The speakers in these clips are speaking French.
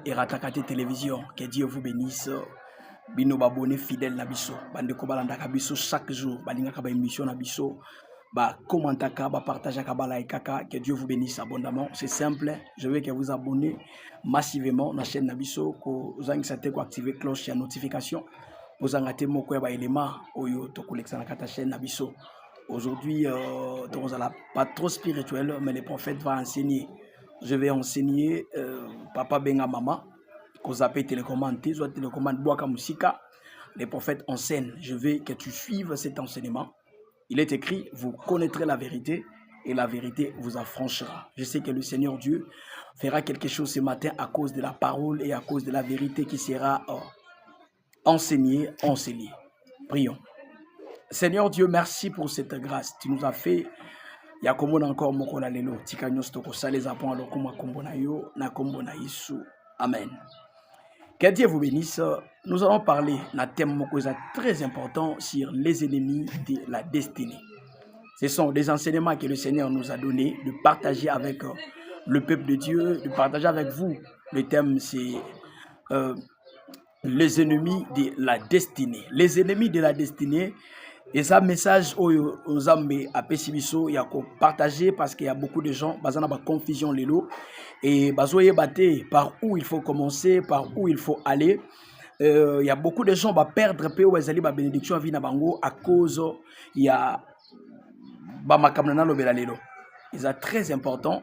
et Ratakate Télévision. Que Dieu vous bénisse. Bino babone fidèle na biso. Bande ko balanda biso chaque jour. Balinga ka ba émission na biso. Ba commentaka, ba partagaka, ba likaka. Que Dieu vous bénisse abondamment. C'est simple. Je veux que vous abonnez massivement à la chaîne na biso. Que vous activez cloche et notification. Vous avez moko ba élément oyo to collecter na kata chaîne na biso. Aujourd'hui, pas trop spirituel, mais le prophète va enseigner. Je vais enseigner Papa Benga Mama, qu'on appelle télécommande, soit télécommande Boaka Musika. Les prophètes enseignent. Je veux que tu suives cet enseignement. Il est écrit, vous connaîtrez la vérité et la vérité vous affranchira. Je sais que le Seigneur Dieu fera quelque chose ce matin à cause de la parole et à cause de la vérité qui sera enseignée. Prions. Seigneur Dieu, merci pour cette grâce. Tu nous as fait. Yakomona encore mokola lelo. Tika nyos toko les apprendre alors comment kombona yo na kombona Yesu. Amen. Que Dieu vous bénisse. Nous allons parler d'un thème mokoza très important sur les ennemis de la destinée. Ce sont des enseignements que le Seigneur nous a donnés de partager avec le peuple de Dieu, de partager avec vous. Le thème c'est les ennemis de la destinée. Les ennemis de la destinée. Et ça, message aux âmes à Pessibiso, il y a partager parce qu'il y a beaucoup de gens, il y a confusion lélo et par où il faut commencer, par où il faut aller. Il y a beaucoup de gens qui perdre la bénédiction à cause il y a c'est très important.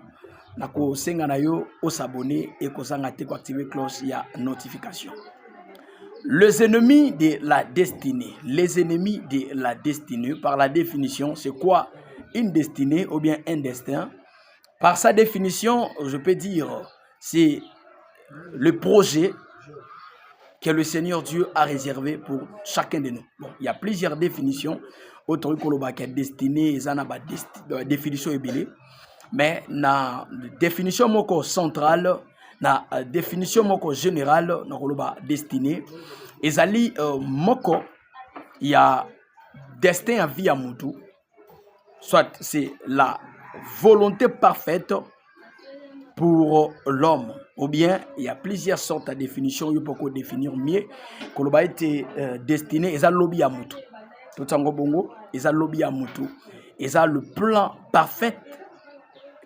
Nako senganayo au s'abonner et ko sangate ko activer cloche il y a notification. Les ennemis de la destinée. Les ennemis de la destinée, par la définition, c'est quoi une destinée ou bien un destin? Par sa définition, je peux dire, c'est le projet que le Seigneur Dieu a réservé pour chacun de nous. Bon, il y a plusieurs définitions. Autre que destinée, il y a une définition ébélée. Mais la définition centrale, na définition moko générale na koloba destinée ezali moko ya destin à vie à mutu, soit c'est la volonté parfaite pour l'homme, ou bien il y a plusieurs sortes de définitions il faut définir mieux koloba été destiné ezali lobi à mutu tout sango bongo ezali lobi à mutu ezali le plan parfait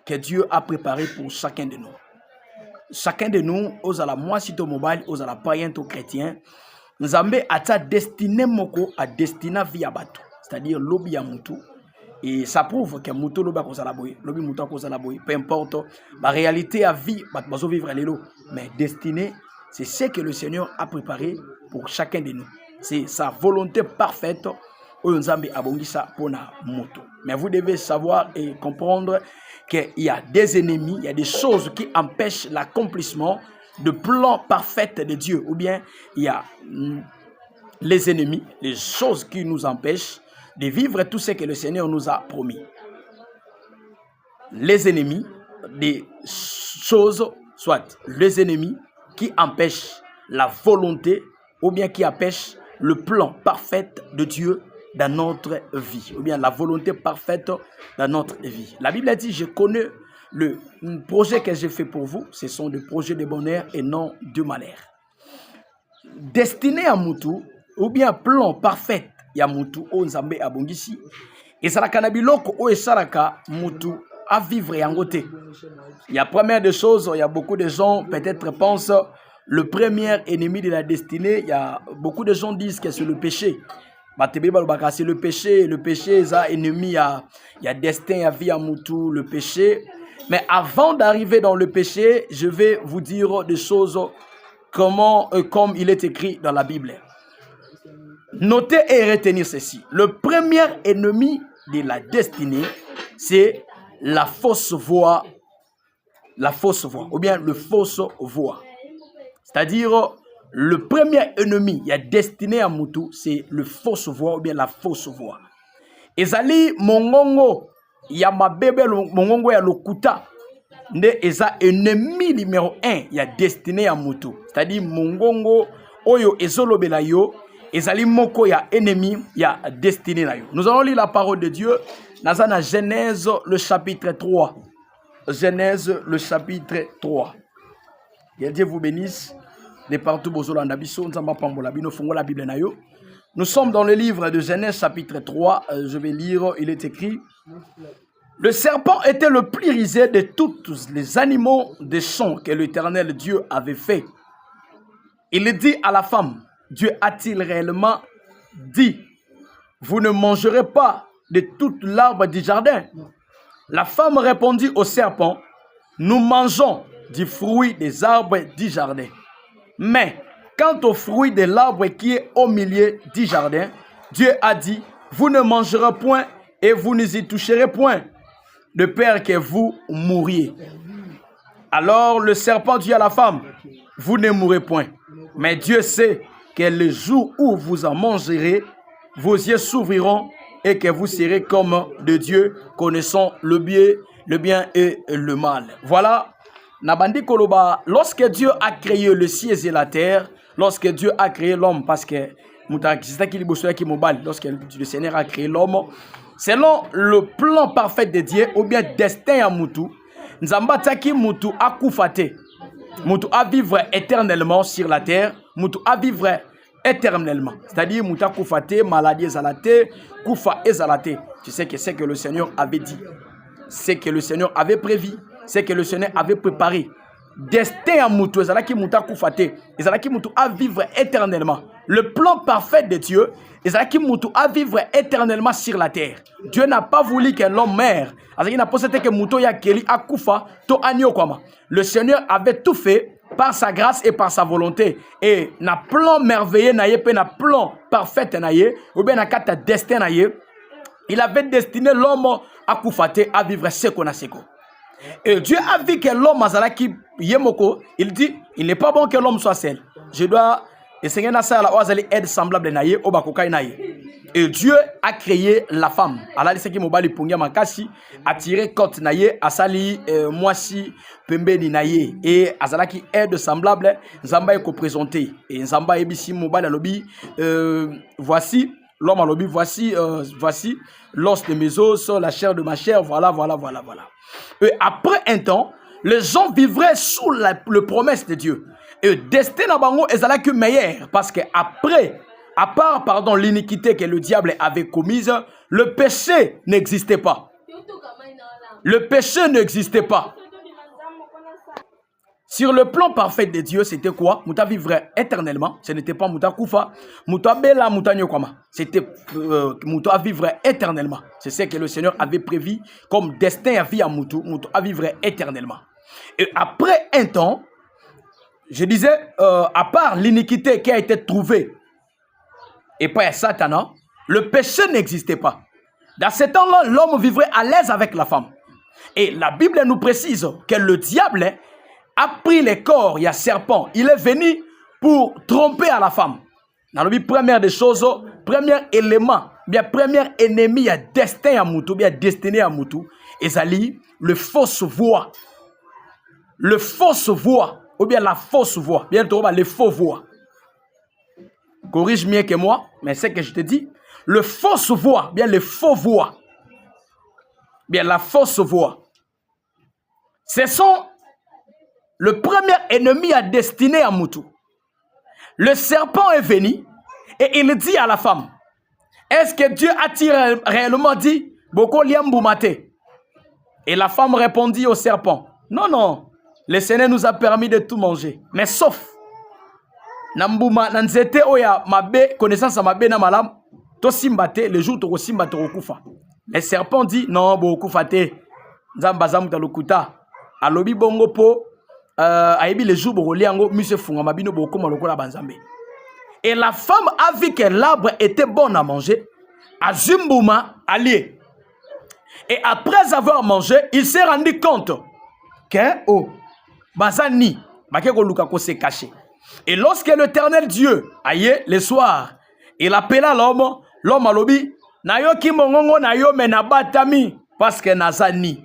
que Dieu a préparé pour chacun de nous. Chacun de nous, aux à la moitié mobile, aux à la païen, aux chrétiens, nous avons à destiné moko à destiné via bateau, c'est-à-dire lobby à mutu. Et ça prouve que mutu lobby à la boy, lobby mutu à la boy, peu importe, la réalité à vie, bateau vivre les lots, mais destiné, c'est ce que le Seigneur a préparé pour chacun de nous. C'est sa volonté parfaite. Mais vous devez savoir et comprendre qu'il y a des ennemis, il y a des choses qui empêchent l'accomplissement de plan parfait de Dieu. Ou bien il y a les ennemis, les choses qui nous empêchent de vivre tout ce que le Seigneur nous a promis. Les ennemis, des choses, soit les ennemis qui empêchent la volonté ou bien qui empêchent le plan parfait de Dieu dans notre vie, ou bien la volonté parfaite dans notre vie. La Bible a dit, je connais le projet que j'ai fait pour vous, ce sont des projets de bonheur et non de malheur. Destiné à Moutu, ou bien plan parfait, ya Moutu, o Nzambe abongisi, et ça la kanabiloko, o et saraka Moutu, à vivre et en côté. Il y a première des choses, il y a beaucoup de gens peut-être pensent, le premier ennemi de la destinée, il y a beaucoup de gens disent que c'est le péché. C'est le péché est un ennemi, il y a destin, il y a vie à Moutou, le péché. Mais avant d'arriver dans le péché, je vais vous dire des choses comme il est écrit dans la Bible. Notez et retenir ceci. Le premier ennemi de la destinée, c'est la fausse voie, ou bien le fausse voie. C'est-à-dire, le premier ennemi, il y a destiné à Moutou, c'est le fausse voie ou bien la fausse voie. Ezali mongongo, il y a ma bébé mongongo ya lokuta. Nde eza ennemi numéro 1, il y a destiné à Moutou. C'est-à-dire mongongo oyo ezolobela yo, ezali moko ya ennemi, il y a destiné na yo. Nous allons lire la parole de Dieu dans la Genèse le chapitre 3. Genèse le chapitre 3. Que Dieu vous bénisse. De partout, Bozolanda Biso, Nzamba Pambola Bino, Fongo la Bible Nayo. Nous sommes dans le livre de Genèse, chapitre 3. Je vais lire, il est écrit. Le serpent était le plus rusé de tous les animaux des champs que l'Éternel Dieu avait fait. Il dit à la femme, Dieu a-t-il réellement dit, vous ne mangerez pas de tout l'arbre du jardin? La femme répondit au serpent, nous mangeons du fruit des arbres du jardin. Mais quant au fruit de l'arbre qui est au milieu du jardin, Dieu a dit, vous ne mangerez point et vous n'y toucherez point, de peur que vous mouriez. Alors le serpent dit à la femme, vous ne mourrez point. Mais Dieu sait que le jour où vous en mangerez, vos yeux s'ouvriront et que vous serez comme de Dieu, connaissant le bien et le mal. Voilà. Nabandi Koloba, lorsque Dieu a créé le ciel et la terre, lorsque Dieu a créé l'homme, parce que lorsque le Seigneur a créé l'homme, selon le plan parfait de Dieu, ou bien destin à Moutou, Nzamba Taki Moutou a koufate. Moutou a vivre éternellement sur la terre, Moutou a vivre éternellement. C'est-à-dire, Moutou a koufate, maladie ezalate, koufa ezalate. Tu sais que c'est que le Seigneur avait dit, c'est que le Seigneur avait prévu, c'est que le Seigneur avait préparé. Destin à Moutou, ezalaki Moutou a koufate, ezalaki Moutou a vivre éternellement. Le plan parfait de Dieu, ezalaki Moutou a vivre éternellement sur la terre. Dieu n'a pas voulu que l'homme meure. Il n'a pas dit que Moutou ya keli a koufa, to anyo kwama. Le Seigneur avait tout fait par sa grâce et par sa volonté. Et na plan merveilleux naïe, pe na plan parfait naïe, ou bien na kata destin naïe, il avait destiné l'homme à koufate, à vivre seko na seko. Et Dieu a vu que l'homme azalaki yemoko, il dit, il n'est pas bon que l'homme soit seul. Je dois essayer na sa la oazali aide semblable naïe, obakokai naïe. Et Dieu a créé la femme. Allah dit que mobali pungia makasi a tiré côte naïe, asali moisi pembeni naïe et azalaki aide semblable Nzamba est présenté et Nzamba ebisi mobali alobi voici l'homme alobi voici l'os de mes os, la chair de ma chair, voilà. Et après un temps, les gens vivraient sous le promesse de Dieu. Et destin à bango ezalaki meilleur parce que après à part, l'iniquité que le diable avait commise, le péché n'existait pas. Le péché n'existait pas. Sur le plan parfait de Dieu, c'était quoi? Mouta vivrait éternellement. Ce n'était pas Mouta Koufa. Mouta Bela, Mouta Nyokama. C'était Mouta vivrait éternellement. C'est ce que le Seigneur avait prévu comme destin à vie à Moutou. Mouta vivrait éternellement. Et après un temps, je disais, à part l'iniquité qui a été trouvée, et pas Satan, le péché n'existait pas. Dans ce temps-là, l'homme vivrait à l'aise avec la femme. Et la Bible nous précise que le diable a pris le corps, il y a serpent. Il est venu pour tromper à la femme. Dans la Bible, première des choses, premier élément, bien premier ennemi, il y a destin à Moutou, bien destiné à Moutou. Et ça lit le fausse voix. Le fausse voix, ou bien la fausse voix. Bien les faux voix. Corrige mieux que moi, mais c'est que je te dis. Le fausse voix, bien le faux voix. Bien la fausse voix. Ce sont le premier ennemi à destiné à Moutou. Le serpent est venu et il dit à la femme, est-ce que Dieu a-t-il réellement dit, Boko liamboumate? Et la femme répondit au serpent, non, le Seigneur nous a permis de tout manger, mais sauf Nambouma nanzete oya mabe connaissance mabe na malam to simbate le jour to simba to kufa. Le serpent dit non bo kufate nzamba zamuta lokuta alobi bongo po aibi le jour bo liango mise funga mabino bo koma lokola banzambe. Et la femme a vu que l'arbre était bon à manger, a zumbouma allié. Et après avoir mangé, il s'est rendu compte que oh bazani bakeko luka ko se caché. Et lorsque l'Éternel Dieu, aïe, le soir, il appela l'homme, l'homme a lobi, nayo ki mongongo nayo menabatami, parce que nazani.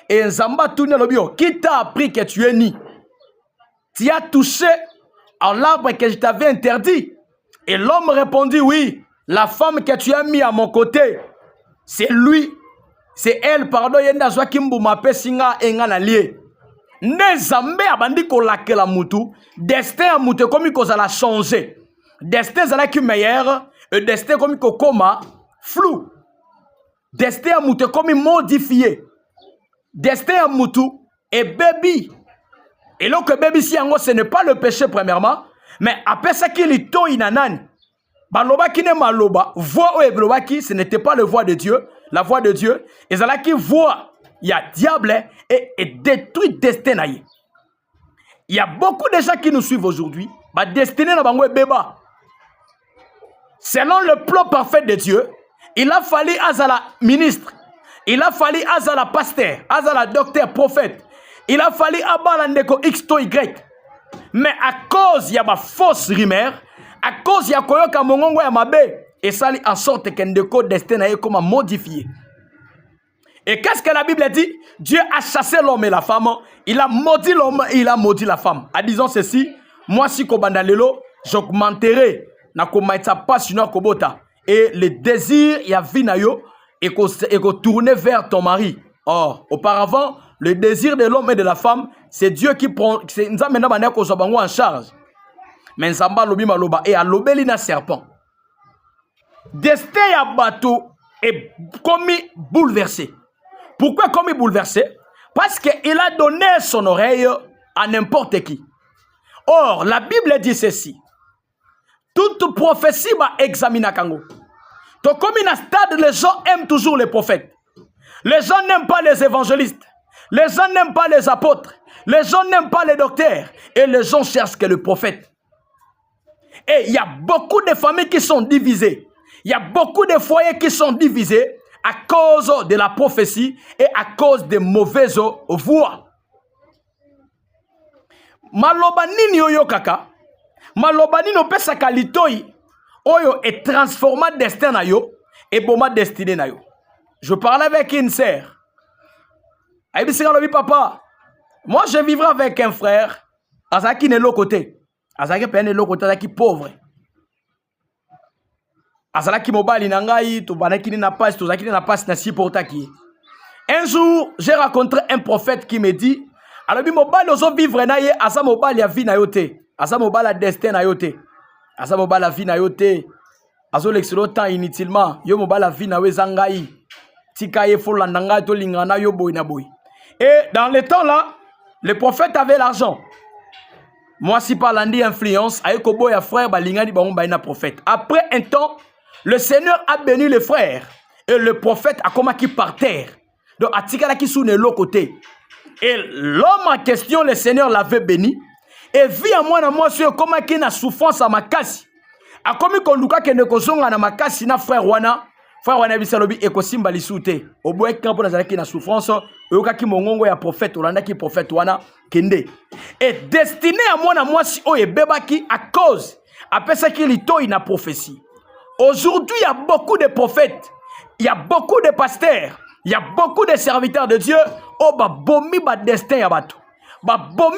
Et Nzamba tourne lobi, qui t'a appris que tu es ni? Tu as touché à l'arbre que je t'avais interdit. Et l'homme répondit, oui, la femme que tu as mis à mon côté, c'est lui, c'est elle, pardon, yenda zwa kimbu mape singa enga na lié. nde Nzambe abandi kolakela mutu, destin ya mutu komi kozala changer. Destin zalaki meilleur, et destin komi kokoma flou. Destin ya mutu komi modifié. Destin ya mutu et baby. Et donc que baby si yango ce n'est pas le péché premièrement, mais après ça qui li to inanani. Baloba ki ne maloba, voix ou ebloba ki, ce n'était pas la voix de Dieu, la voix de Dieu. Et ça là qui voit, il y a diable et détruit destin. Il y a beaucoup de gens qui nous suivent aujourd'hui. Ma destinée na bango beba. Selon le plan parfait de Dieu, il a fallu azala ministre, il a fallu azala pasteur, azala docteur, prophète. Il a fallu abala ndeko X to Y. Mais à cause il y a ma fausse rumeur, à cause il y a koyoka mongongo ya mabe, et ça en sorte que ndeko destin est comme modifié. Et qu'est-ce que la Bible dit? Dieu a chassé l'homme et la femme, il a maudit l'homme et il a maudit la femme. En disant ceci, moi si kobandalelo, j'augmenterai na komaita passion kobota et le désir ya vinayo et ko tourner vers ton mari. Or, auparavant, le désir de l'homme et de la femme, c'est Dieu qui prend, c'est Nzambe na bana ko zobango en charge. Mais Nzamba lobi maloba et a lobeli na serpent. Destin ya bateau est commis bouleversé. Pourquoi commis bouleversé? Parce qu'il a donné son oreille à n'importe qui. Or, la Bible dit ceci. Toute prophétie va examiner Kango. Donc, comme il y a un stade, les gens aiment toujours les prophètes. Les gens n'aiment pas les évangélistes. Les gens n'aiment pas les apôtres. Les gens n'aiment pas les docteurs. Et les gens cherchent que le prophète. Et il y a beaucoup de familles qui sont divisées. Il y a beaucoup de foyers qui sont divisés à cause de la prophétie et à cause des mauvaises voix. Maloba nini oyo kaka? Maloba nini opesa kalitoi oyo et transforma destin na yo et boma destinée na yo. Je parlais avec une sœur. Aïbisika lobi papa. Moi je vivrai avec un frère. Azaki ne l'autre côté. Azaki pene l'autre côté azaki pauvre. Azalaki mobali nangai to banaki ni na passe to zaki na passe na supporta ki. Un jour, j'ai rencontré un prophète qui me dit alors bi mobali ozo vivre na ye asa mobali ya vie na yo te. Asa mobali ya destin na yo te. Asa mobali ya vie na yo te. Azo l'excellent temps inutilement. Yo mobali ya vie na we zangai. Tika ye fo landanga to lingana yo boy na boy. Et dans le temps là, le prophète avait l'argent. Moi si par l'andi influence, ayeko boy ya frère balingani ba na prophète. Après un temps, le Seigneur a béni les frères. Et le prophète a comme qui par terre. Donc, atikala qui sous l'autre côté. Et l'homme en question, le Seigneur l'avait béni. Et vit à moi sur comment qui n'a souffrance à ma casse. A comme qu'on luka que ne kozonga na ma casse na frère wana bisalobi et ko simba lisute. Au bout campo na qui na souffrance, oyoka ki mongongo ya prophète olanda ki prophète wana kende. Et destiné à moi si oye bebaki à cause après ça qui lito ina prophétie. Aujourd'hui, il y a beaucoup de prophètes, il y a beaucoup de pasteurs, il y a beaucoup de serviteurs de Dieu. Oh, bah, bomi, bah, destin, ya bato. Bah, bomi.